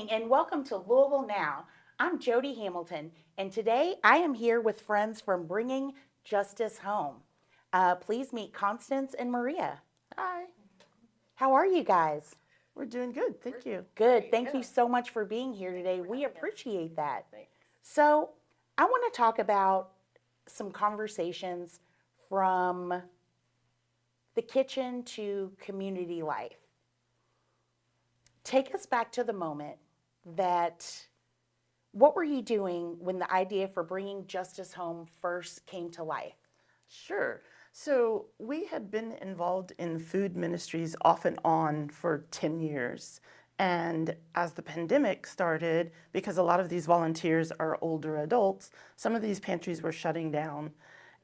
and welcome to Louisville Now. I'm Jody Hamilton, and today I am here with friends from Bringing Justice Home. Please meet Constance and Maria. Hi, How are you guys? we're doing good. Thank you. Good. Thank you so much for being here today. We appreciate that. Thanks. So, I want to talk about some conversations from the kitchen to community life. Take us back to the moment that what were you doing when the idea for Bringing Justice Home first came to life? Sure. So we had been involved in food ministries off and on for 10 years. And as the pandemic started, because a lot of these volunteers are older adults, some of these pantries were shutting down.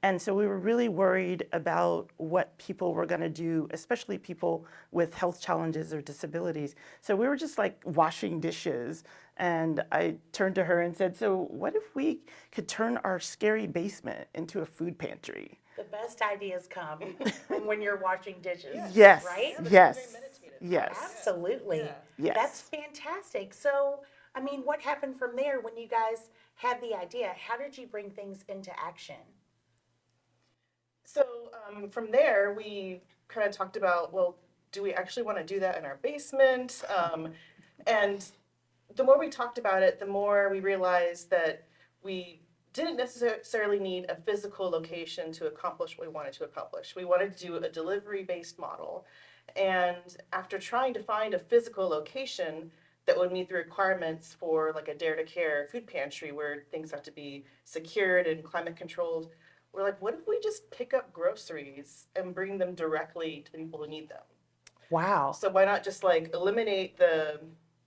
And so we were really worried about what people were going to do, especially people with health challenges or disabilities. So we were just like washing dishes. And I turned to her and said, so what if we could turn our scary basement into a food pantry? The best ideas come from when you're washing dishes. Yes. Right? Yes. Yes. Absolutely. Yes. That's fantastic. So, I mean, what happened from there when you guys had the idea? How did you bring things into action? So from there, we kind of talked about, well, do we actually want to do that in our basement? And the more we talked about it, the more we realized that we didn't necessarily need a physical location to accomplish what we wanted to accomplish. We wanted to do a delivery-based model. And after trying to find a physical location that would meet the requirements for like a Dare to Care food pantry where things have to be secured and climate controlled, we're like, what if we just pick up groceries and bring them directly to the people who need them? Wow. So why not just like eliminate the,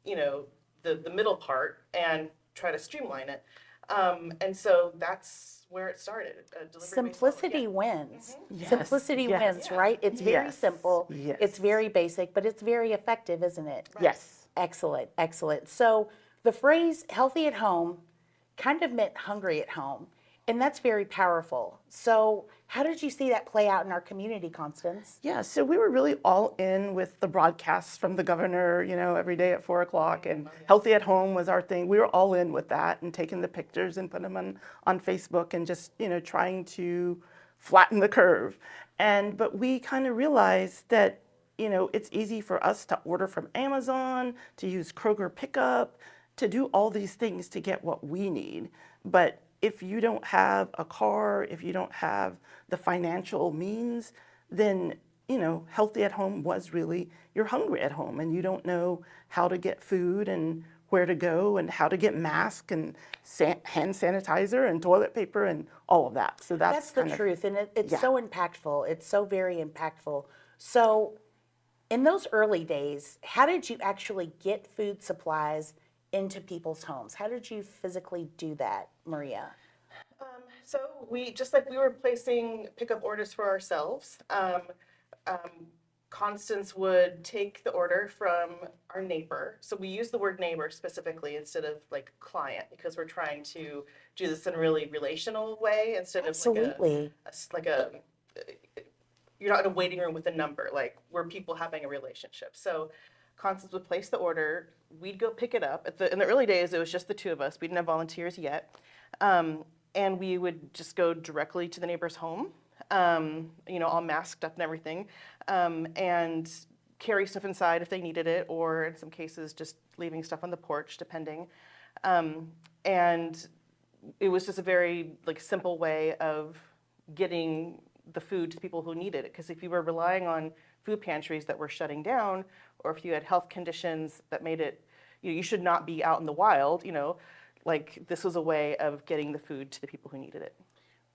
the middle part and try to streamline it? And so that's where it started. Simplicity wins. Yes. Simplicity Yes. wins, right? It's very Yes. simple. Yes. It's very basic, but it's very effective, isn't it? Yes. Excellent, excellent. So the phrase healthy at home kind of meant hungry at home, and that's very powerful. So how did you see that play out in our community, Constance? Yeah, so we were really all in with the broadcasts from the governor, every day at 4 o'clock, and Healthy at Home was our thing. We were all in with that and taking the pictures and putting them on Facebook and just, trying to flatten the curve. But we kind of realized that, it's easy for us to order from Amazon, to use Kroger pickup, to do all these things to get what we need. But if you don't have a car, if you don't have the financial means, then, healthy at home was really, you're hungry at home and you don't know how to get food and where to go and how to get masks and hand sanitizer and toilet paper and all of that. So That's the truth, and it's so impactful. It's so very impactful. So in those early days, how did you actually get food supplies into people's homes? How did you physically do that, Maria? So we, just like we were placing pickup orders for ourselves, Constance would take the order from our neighbor. So we use the word neighbor specifically instead of like client because we're trying to do this in a really relational way instead of Absolutely. like a you're not in a waiting room with a number, like we're people having a relationship. So Constance would place the order, we'd go pick it up. In the early days, it was just the two of us. We didn't have volunteers yet. And we would just go directly to the neighbor's home, all masked up and everything, and carry stuff inside if they needed it, or in some cases, just leaving stuff on the porch, depending. And it was just a very simple way of getting the food to the people who needed it. Because if you were relying on food pantries that were shutting down, or if you had health conditions that made it, you should not be out in the wild, this was a way of getting the food to the people who needed it.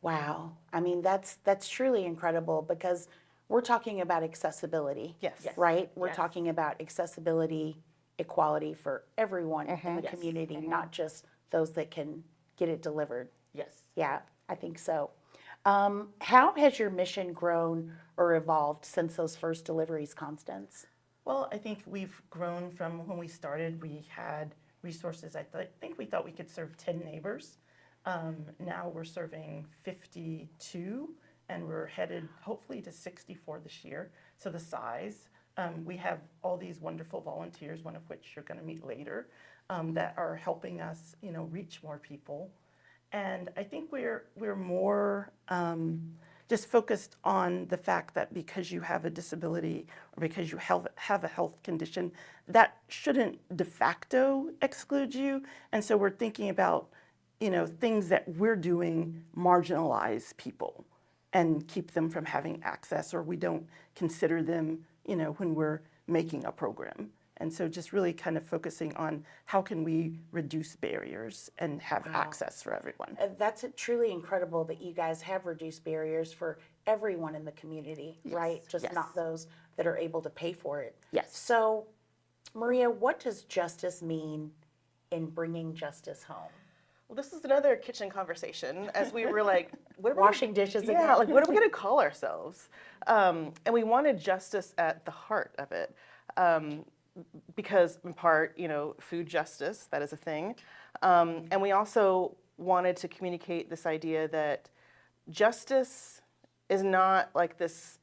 Wow. I mean, that's truly incredible because we're talking about accessibility. Yes. Right? We're talking about accessibility, equality for everyone in the Yes. community, not just those that can get it delivered. Yes. Yeah, I think so. How has your mission grown or evolved since those first deliveries, Constance? Well, I think we've grown from when we started. We had resources. I think we thought we could serve 10 neighbors. Now we're serving 52, and we're headed hopefully to 64 this year. So the size We have all these wonderful volunteers, one of which you're going to meet later, that are helping us, reach more people. And I think we're more just focused on the fact that because you have a disability or because you have a health condition, that shouldn't de facto exclude you. And so we're thinking about, things that we're doing marginalize people and keep them from having access, or we don't consider them, when we're making a program. And so just really kind of focusing on how can we reduce barriers and have access for everyone. That's truly incredible that you guys have reduced barriers for everyone in the community, right? Just yes. not those that are able to pay for it. Yes. So, Maria, what does justice mean in bringing justice home? Well, this is another kitchen conversation as we were like, what are we Washing dishes again? Yeah, like what are we going to call ourselves? And we wanted justice at the heart of it. Because in part, food justice, that is a thing. And we also wanted to communicate this idea that justice is not like this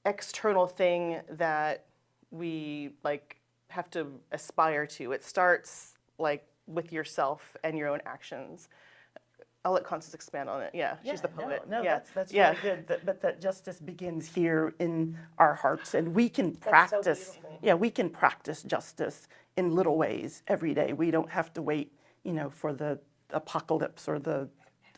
external thing that we like have to aspire to. It starts like with yourself and your own actions. I'll let Constance expand on it. Yeah, she's the poet. No, yeah. that's yeah. really good. But that justice begins here in our hearts, and we can That's so practice. beautiful. Yeah, we can practice justice in little ways every day. We don't have to wait, for the apocalypse or the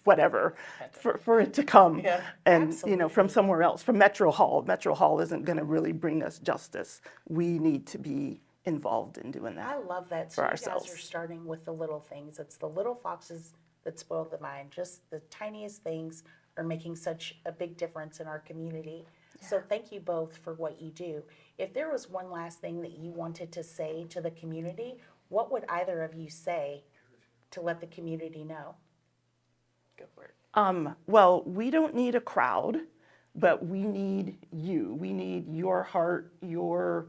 whatever for it to come. Yeah. And Absolutely. from somewhere else, from Metro Hall. Metro Hall isn't going to really bring us justice. We need to be involved in doing that. I love that. So for you guys ourselves. are starting with the little things. It's the little foxes that spoil the vine. Just the tiniest things are making such a big difference in our community. So thank you both for what you do. If there was one last thing that you wanted to say to the community, what would either of you say to let the community know? Go for it. Well, we don't need a crowd, but we need you. We need your heart, your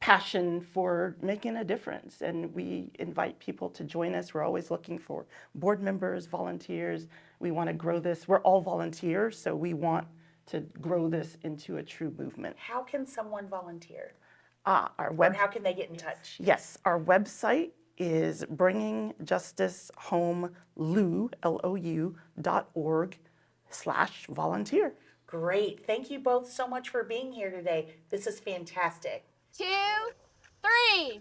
passion for making a difference. And we invite people to join us. We're always looking for board members, volunteers. We want to grow this. We're all volunteers, so we want to grow this into a true movement. How can someone volunteer? Our Or web, how can they get in touch? yes, our website is bringingjusticehomelou.org/volunteer. Great. Thank you both so much for being here today. This is fantastic. 2, 3.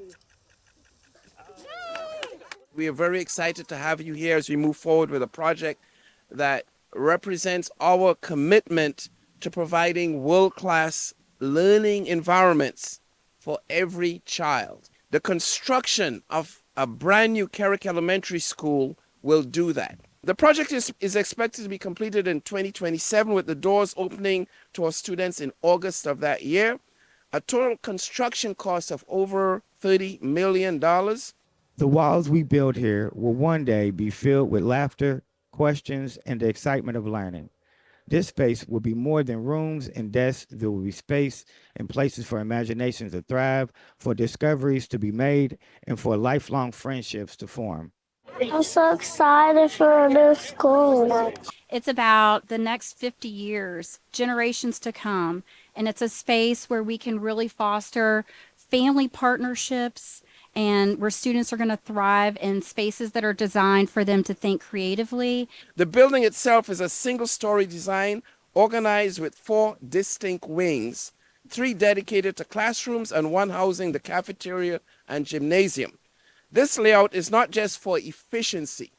We are very excited to have you here as we move forward with a project that represents our commitment to providing world-class learning environments for every child. The construction of a brand new Carrick Elementary School will do that. The project is expected to be completed in 2027 with the doors opening to our students in August of that year. A total construction cost of over $30 million. The walls we build here will one day be filled with laughter, questions, and the excitement of learning. This space will be more than rooms and desks. There will be space and places for imaginations to thrive, for discoveries to be made, and for lifelong friendships to form. I'm so excited for a new school. It's about the next 50 years, generations to come, and it's a space where we can really foster family partnerships and where students are going to thrive in spaces that are designed for them to think creatively. The building itself is a single-story design organized with 4 distinct wings, 3 dedicated to classrooms and 1 housing the cafeteria and gymnasium. This layout is not just for efficiency.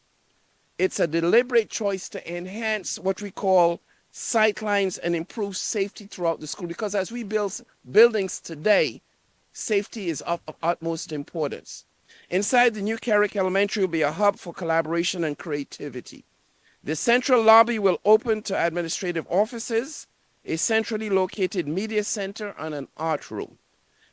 It's a deliberate choice to enhance what we call sightlines and improve safety throughout the school, because as we build buildings today, safety is of utmost importance. Inside the new Carrick Elementary will be a hub for collaboration and creativity. The central lobby will open to administrative offices, a centrally located media center, and an art room.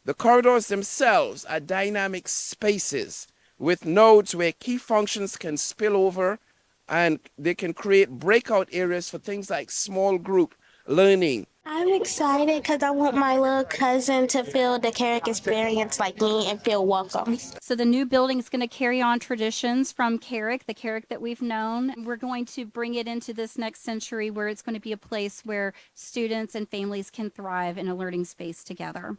The corridors themselves are dynamic spaces with nodes where key functions can spill over, and they can create breakout areas for things like small group learning. I'm excited because I want my little cousin to feel the Carrick experience like me and feel welcome. So the new building is going to carry on traditions from Carrick, the Carrick that we've known. We're going to bring it into this next century where it's going to be a place where students and families can thrive in a learning space together.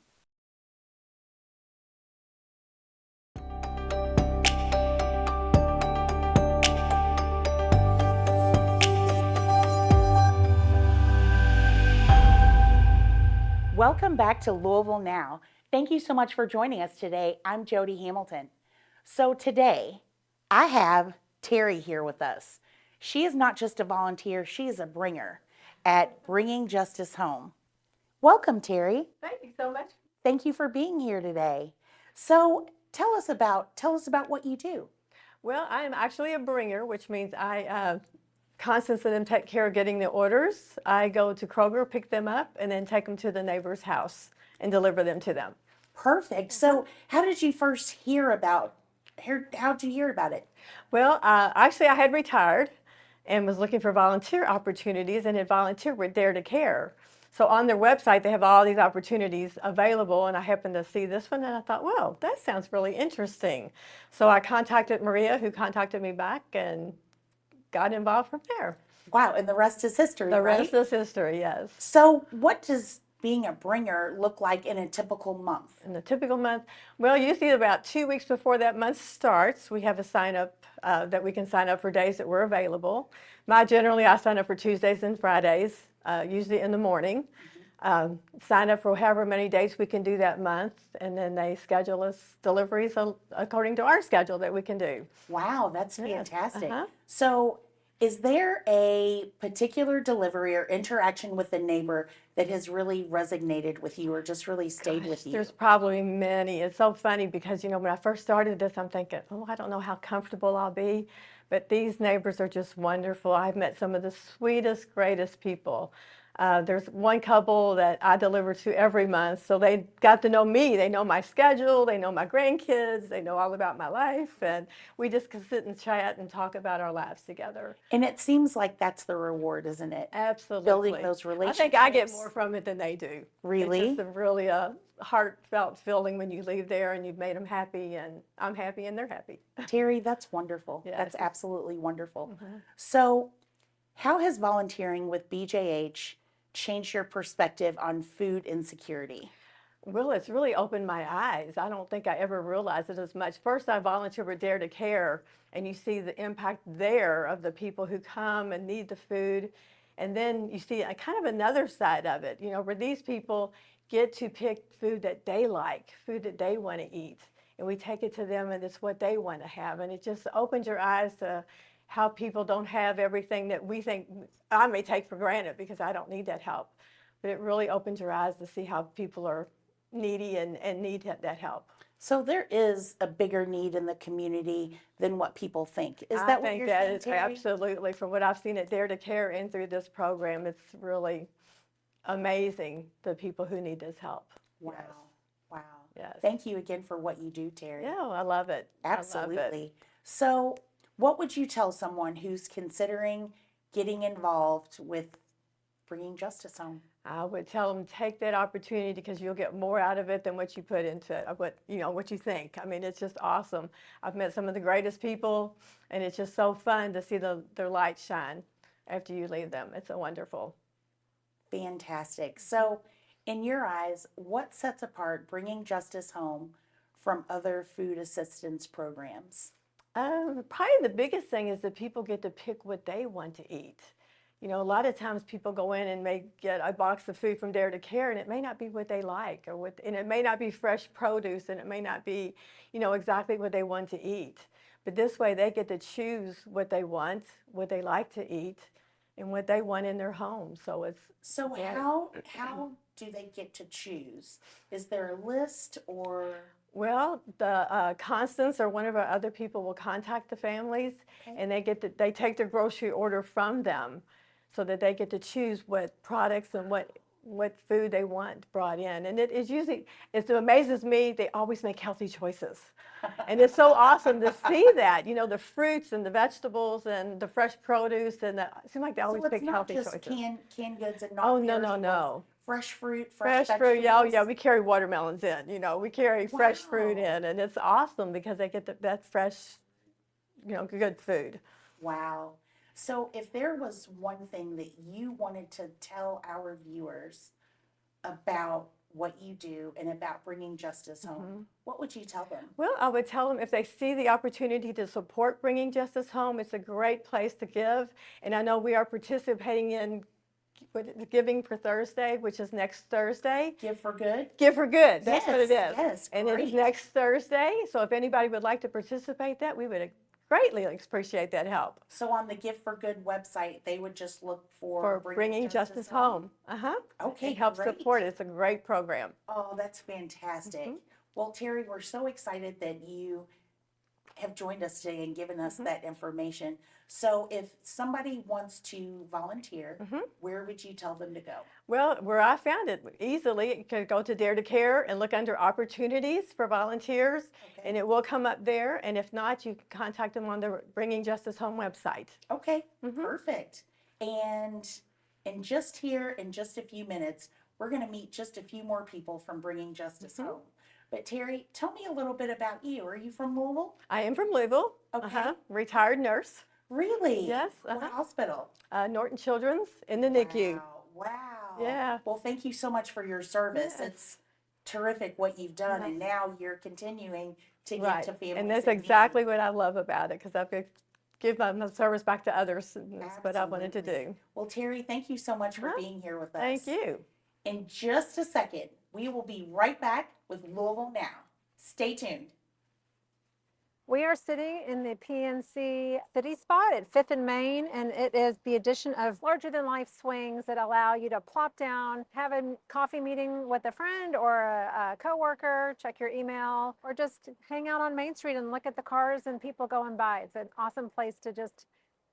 Welcome back to Louisville Now. Thank you so much for joining us today. I'm Jody Hamilton. So today, I have Terry here with us. She is not just a volunteer, she is a bringer at Bringing Justice Home. Welcome, Terry. Thank you so much. Thank you for being here today. So tell us about what you do. Well, I am actually a bringer, which means I Constance and them take care of getting the orders. I go to Kroger, pick them up, and then take them to the neighbor's house and deliver them to them. Perfect. So how did you first hear about how'd you hear about it? Well, actually, I had retired and was looking for volunteer opportunities and had volunteered with Dare to Care. So on their website, they have all these opportunities available, and I happened to see this one, and I thought, well, that sounds really interesting. So I contacted Maria, who contacted me back, and got involved from there. Wow, and the rest is history, The right? rest is history, yes. So what does being a bringer look like in a typical month? In the typical month, well, usually about 2 weeks before that month starts, we have a sign up that we can sign up for days that we're available. Generally, I sign up for Tuesdays and Fridays, usually in the morning. Sign up for however many days we can do that month, and then they schedule us deliveries according to our schedule that we can do. Wow, that's fantastic. uh-huh. So is there a particular delivery or interaction with the neighbor that has really resonated with you or just really stayed with you? There's probably many. It's so funny because, when I first started this, I'm thinking, oh, I don't know how comfortable I'll be. But these neighbors are just wonderful. I've met some of the sweetest, greatest people. There's one couple that I deliver to every month, so they got to know me. They know my schedule, they know my grandkids, they know all about my life, and we just can sit and chat and talk about our lives together. And it seems like that's the reward, isn't it? Absolutely. Building those I relationships. think I get more from it than they do. Really? It's just really a heartfelt feeling when you leave there and you've made them happy, and I'm happy and they're happy. Terry, that's wonderful. Yes. That's absolutely wonderful. So how has volunteering with BJH changed your perspective on food insecurity? Well, it's really opened my eyes. I don't think I ever realized it as much. First, I volunteered with Dare to Care, and you see the impact there of the people who come and need the food. And then you see a kind of another side of it, where these people get to pick food that they like, food that they want to eat. And we take it to them, and it's what they want to have. And it just opens your eyes to how people don't have everything that we think I may take for granted because I don't need that help. But it really opens your eyes to see how people are needy and need that help. So there is a bigger need in the community than what people think. Is that what you're saying, I think that is Terry? absolutely, from what I've seen at Dare to Care and through this program, it's really amazing the people who need this help. Wow. Yes. Wow. Yes. Thank you again for what you do, Terry. Yeah, I love it. I love it. Absolutely. So what would you tell someone who's considering getting involved with bringing justice home? I would tell them take that opportunity because you'll get more out of it than what you put into it, what you think. I mean, it's just awesome. I've met some of the greatest people, and it's just so fun to see their light shine after you leave them. It's so wonderful. Fantastic. So in your eyes, what sets apart bringing justice home from other food assistance programs? Probably the biggest thing is that people get to pick what they want to eat. A lot of times people go in and may get a box of food from Dare to Care, and it may not be what they like, and it may not be fresh produce, and it may not be, exactly what they want to eat. But this way, they get to choose what they want, what they like to eat, and what they want in their home. So it's How do they get to choose? Is there a list or? Well, the Constance or one of our other people will contact the families, and they take their grocery order from them, so that they get to choose what products and what food they want brought in. And it amazes me, they always make healthy choices. And it's so awesome to see that, the fruits and the vegetables and the fresh produce, and it seems like they always pick healthy choices. Canned goods and Oh, non-perishables. no. fresh fruit, Fresh fruit, vegetables? yeah, oh, yeah, we carry watermelons in, we carry fresh fruit Wow. in, and it's awesome because they get that fresh, good food. Wow. So if there was one thing that you wanted to tell our viewers about what you do and about bringing justice home, what would you tell them? Well, I would tell them if they see the opportunity to support Bringing Justice Home, it's a great place to give. And I know we are participating in Giving for Thursday, which is next Thursday. Give for good? Give for Good, that's what it Yes, is. yes, And it is great. next Thursday, so if anybody would like to participate that, we would greatly appreciate that help. So on the Give for Good website, they would just look For Bringing Justice Home. Okay, It helps great. support it, it's a great program. Oh, that's fantastic. Well, Terry, we're so excited that you have joined us today and given us that information. So if somebody wants to volunteer, where would you tell them to go? Well, where I found it easily, you can go to Dare to Care and look under opportunities for volunteers, and it will come up there. And if not, you can contact them on the Bringing Justice Home website. Okay, perfect. And in just a few minutes, we're going to meet just a few more people from Bringing Justice Home. But Terry, tell me a little bit about you. Are you from Louisville? I am from Louisville. Okay. Retired nurse. Really? Yes. What hospital? Norton Children's in the NICU. Wow. Wow. Yeah. Well, thank you so much for your service. Yes. It's terrific what you've done, and now you're continuing to give Right. to families. And that's in need. exactly what I love about it, because I've give my service back to others, and that's what I wanted to Absolutely. do. Well, Terry, thank you so much for being here with us. Thank you. In just a second, we will be right back with Louisville Now. Stay tuned. We are sitting in the PNC City Spot at 5th and Main, and it is the addition of larger-than-life swings that allow you to plop down, have a coffee meeting with a friend or a coworker, check your email, or just hang out on Main Street and look at the cars and people going by. It's an awesome place to just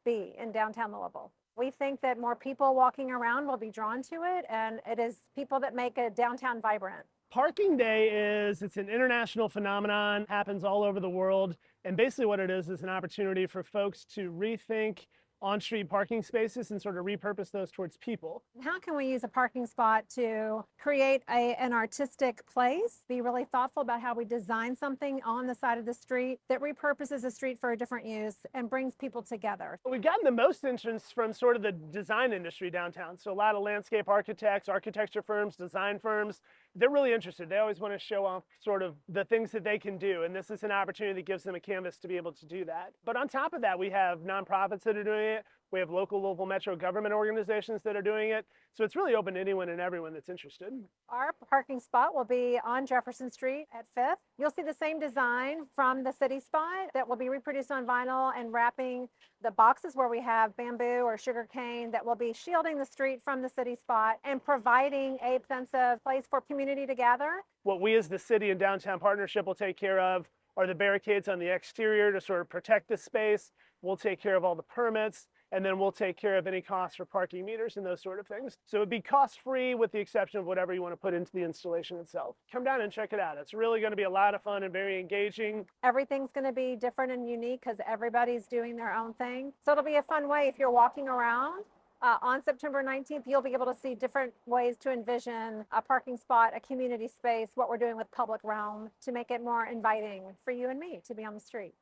be in downtown Louisville. We think that more people walking around will be drawn to it, and it is people that make a downtown vibrant. Parking Day it's an international phenomenon, happens all over the world. And basically what it is an opportunity for folks to rethink on-street parking spaces and sort of repurpose those towards people. How can we use a parking spot to create an artistic place, be really thoughtful about how we design something on the side of the street that repurposes the street for a different use and brings people together? We've gotten the most interest from sort of the design industry downtown. So a lot of landscape architects, architecture firms, design firms, they're really interested. They always want to show off sort of the things that they can do. And this is an opportunity that gives them a canvas to be able to do that. But on top of that, we have nonprofits that are doing it. We have local Louisville Metro government organizations that are doing it. So it's really open to anyone and everyone that's interested. Our parking spot will be on Jefferson Street at 5th. You'll see the same design from the city spot that will be reproduced on vinyl and wrapping the boxes where we have bamboo or sugar cane that will be shielding the street from the city spot and providing a sense of place for community to gather. What we as the city and downtown partnership will take care of are the barricades on the exterior to sort of protect the space. We'll take care of all the permits, and then we'll take care of any costs for parking meters and those sort of things. So it'd be cost-free with the exception of whatever you want to put into the installation itself. Come down and check it out. It's really going to be a lot of fun and very engaging. Everything's going to be different and unique because everybody's doing their own thing. So it'll be a fun way if you're walking around. On September 19th, you'll be able to see different ways to envision a parking spot, a community space, what we're doing with Public Realm to make it more inviting for you and me to be on the street.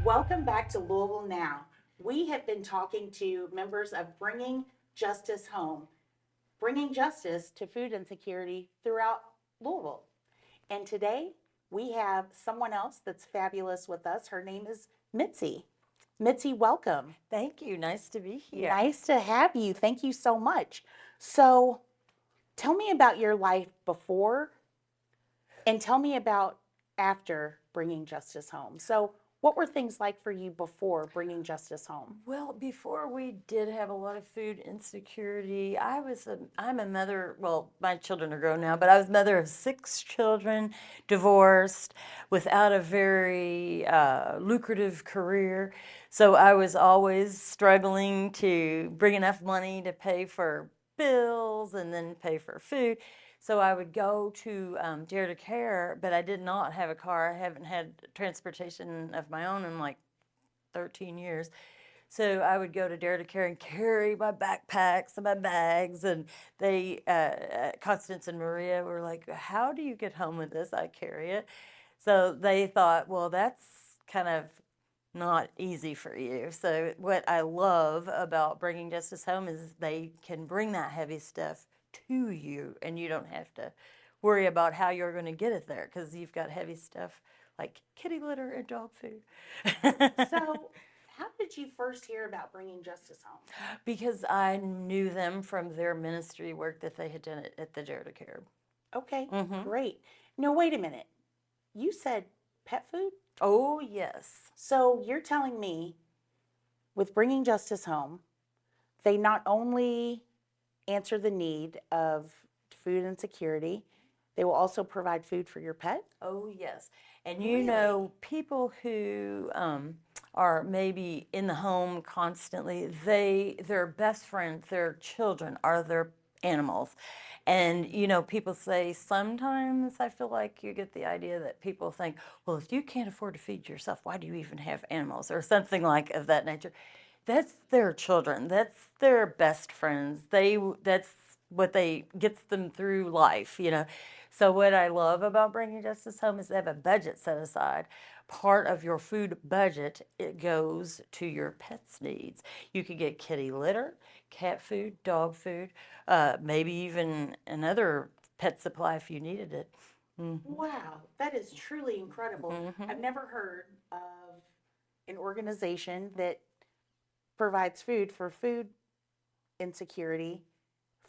Welcome back to Louisville Now. We have been talking to members of Bringing Justice Home, bringing justice to food insecurity throughout Louisville. And today we have someone else that's fabulous with us. Her name is Mitzi. Mitzi, welcome. Thank you. Nice to be here. Nice to have you. Thank you so much. So tell me about your life before and tell me about after Bringing Justice Home. So what were things like for you before Bringing Justice Home? Well, before we did have a lot of food insecurity, I'm a mother, well, my children are grown now, but I was mother of 6 children, divorced, without a very lucrative career. So I was always struggling to bring enough money to pay for bills and then pay for food. So I would go to Dare to Care, but I did not have a car. I haven't had transportation of my own in like 13 years. So I would go to Dare to Care and carry my backpacks and my bags. And they, Constance and Maria were like, "How do you get home with this?" I carry it. So they thought, well, that's kind of not easy for you. So what I love about bringing Justice home is they can bring that heavy stuff to you, and you don't have to worry about how you're going to get it there because you've got heavy stuff like kitty litter and dog food. So, how did you first hear about bringing Justice home? Because I knew them from their ministry work that they had done at the Dare to Care. Okay, Mhm. great. No, wait a minute. You said pet food? Oh, yes. So you're telling me with bringing Justice home, they not only answer the need of food insecurity, they will also provide food for your pet? Oh, yes. And you know, people who are maybe in the home constantly, their best friends, their children are their animals. And you know, people say sometimes I feel like you get the idea that people think, well, if you can't afford to feed yourself, why do you even have animals or something like of that nature? That's their children. That's their best friends. That's what they gets them through life, you know. So what I love about bringing Justice home is they have a budget set aside. Part of your food budget, it goes to your pet's needs. You could get kitty litter, cat food, dog food, maybe even another pet supply if you needed it. Wow, that is truly incredible. I've never heard of an organization that provides food for food insecurity,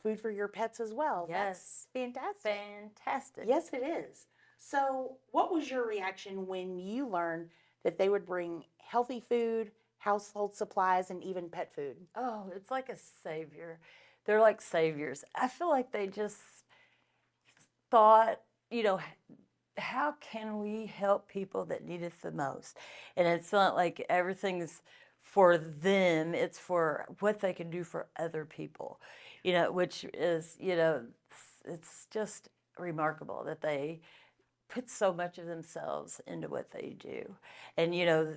food for your pets as well. Yes. That's fantastic. Fantastic. Yes, it is. So, what was your reaction when you learned that they would bring healthy food, household supplies, and even pet food? Oh, it's like a savior. They're like saviors. I feel like they just thought, you know, how can we help people that need it the most? And it's not like everything's for them, it's for what they can do for other people, you know, which is, you know, it's just remarkable that they put so much of themselves into what they do. And, you know,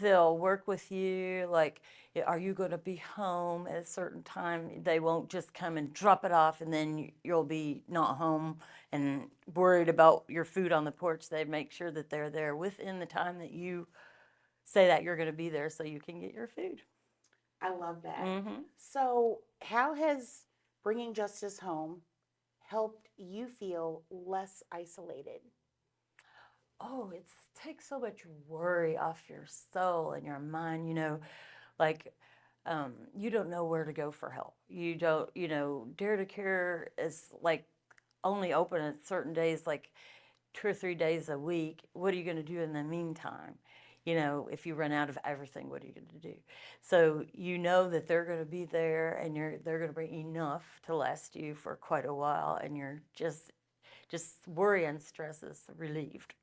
they'll work with you, like, are you going to be home at a certain time? They won't just come and drop it off and then you'll be not home and worried about your food on the porch. They make sure that they're there within the time that you say that you're going to be there so you can get your food. I love that. Mm-hmm. So, how has bringing Justice home helped you feel less isolated? Oh, it takes so much worry off your soul and your mind, you know, like you don't know where to go for help. You don't, you know, Dare to Care is like only open at certain days, like 2 or 3 days a week. What are you going to do in the meantime? You know, if you run out of everything, what are you going to do? So you know that they're going to be there and they're going to bring enough to last you for quite a while, and you're just worry and stress is relieved.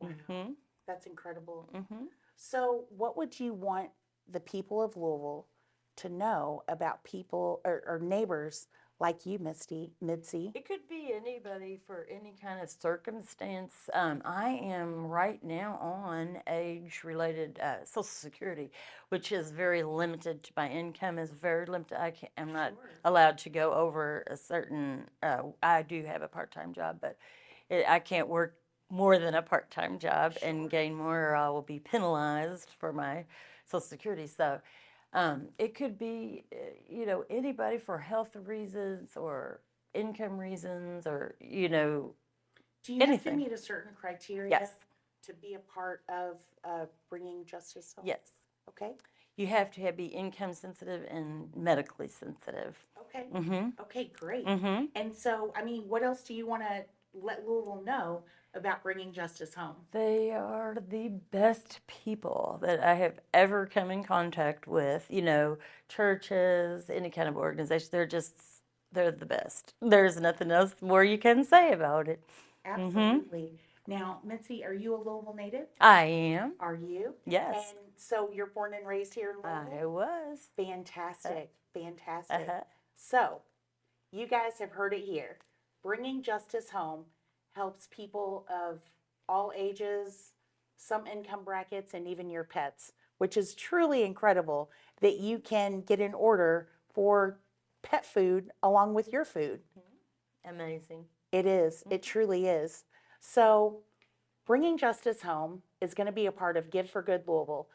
Wow, Mm-hmm. that's incredible. Mm-hmm. So, what would you want the people of Louisville to know about people or neighbors like you, Mitzi? It could be anybody for any kind of circumstance. I am right now on age-related Social Security, which is very limited. My income is very limited. I'm not allowed to go over a certain. I do have a part-time job, but I can't work more than a part-time job and gain more, or I will be penalized for my Social Security. So. It could be, you know, anybody for health reasons or income reasons or, you know, Do you anything. have to meet a certain criteria Yes. to be a part of bringing Justice home? Yes. Okay. You have to be income sensitive and medically sensitive. Okay. Mm-hmm. Okay, great. Mm-hmm. And so, I mean, what else do you want to let Louisville know about bringing Justice home? They are the best people that I have ever come in contact with. You know, churches, any kind of organization, they're the best. There's nothing else more you can say about it. Absolutely. Now, Mitzi, are you a Louisville native? I am. Are you? Yes. And so you're born and raised here in Louisville? I was. Fantastic. Fantastic. Uh-huh. So, you guys have heard it here. Bringing Justice Home helps people of all ages, some income brackets, and even your pets, which is truly incredible that you can get an order for pet food along with your food. Amazing. It is. It truly is. So, Bringing Justice Home is going to be a part of Give for Good Louisville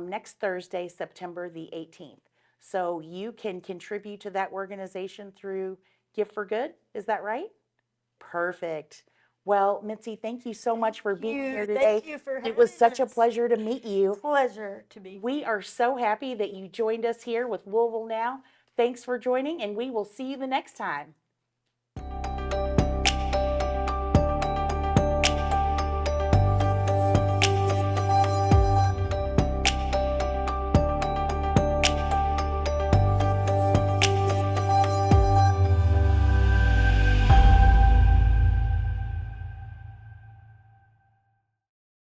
next Thursday, September the 18th. So, you can contribute to that organization through Give for Good. Is that right? Perfect. Well, Mitzi, thank you so much for being here today. Thank you for It was having such a us. pleasure to meet you. Pleasure to be We are so happy that you joined us here with Louisville Now. Thanks for joining, and we will see you the next time.